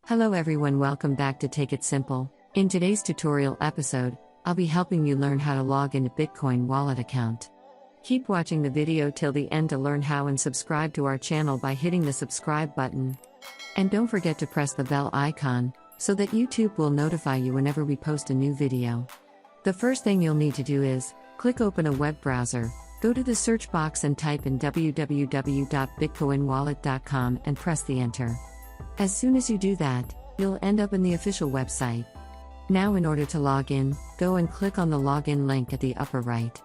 Hello everyone, welcome back to Take It Simple. In today's tutorial episode, I'll be helping you learn how to log into Bitcoin wallet account. Keep watching the video till the end to learn how and subscribe to our channel by hitting the subscribe button. And don't forget to press the bell icon, so that YouTube will notify you whenever we post a new video. The first thing you'll need to do is, click open a web browser, go to the search box and type in www.bitcoinwallet.com and press the enter. As soon as you do that, you'll end up in the official website. Now in order to log in, go and click on the login link at the upper right.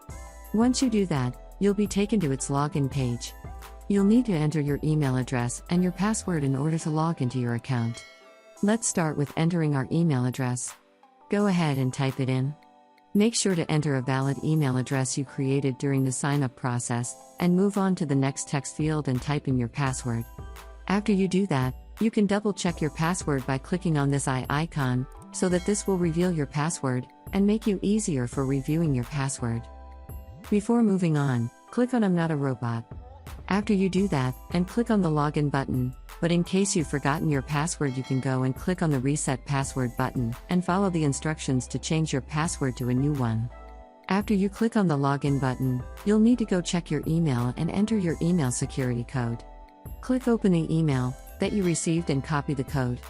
Once you do that, you'll be taken to its login page. You'll need to enter your email address and your password in order to log into your account. Let's start with entering our email address. Go ahead and type it in. Make sure to enter a valid email address you created during the sign-up process, and move on to the next text field and type in your password. After you do that, you can double-check your password by clicking on this eye icon, so that this will reveal your password, and make you easier for reviewing your password. Before moving on, click on I'm not a robot. After you do that, and click on the login button, but in case you've forgotten your password you can go and click on the reset password button, and follow the instructions to change your password to a new one. After you click on the login button, you'll need to go check your email and enter your email security code. Click open the email that you received and copy the code.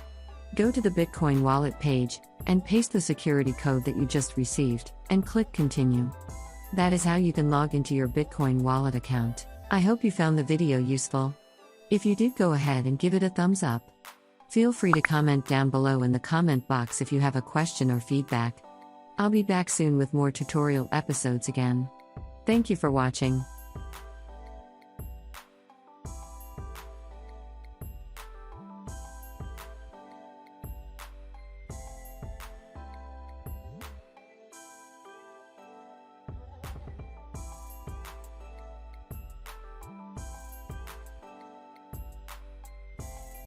Go to the Bitcoin wallet page, and paste the security code that you just received, and click continue. That is how you can log into your Bitcoin wallet account. I hope you found the video useful. If you did, go ahead and give it a thumbs up. Feel free to comment down below in the comment box if you have a question or feedback. I'll be back soon with more tutorial episodes again. Thank you for watching.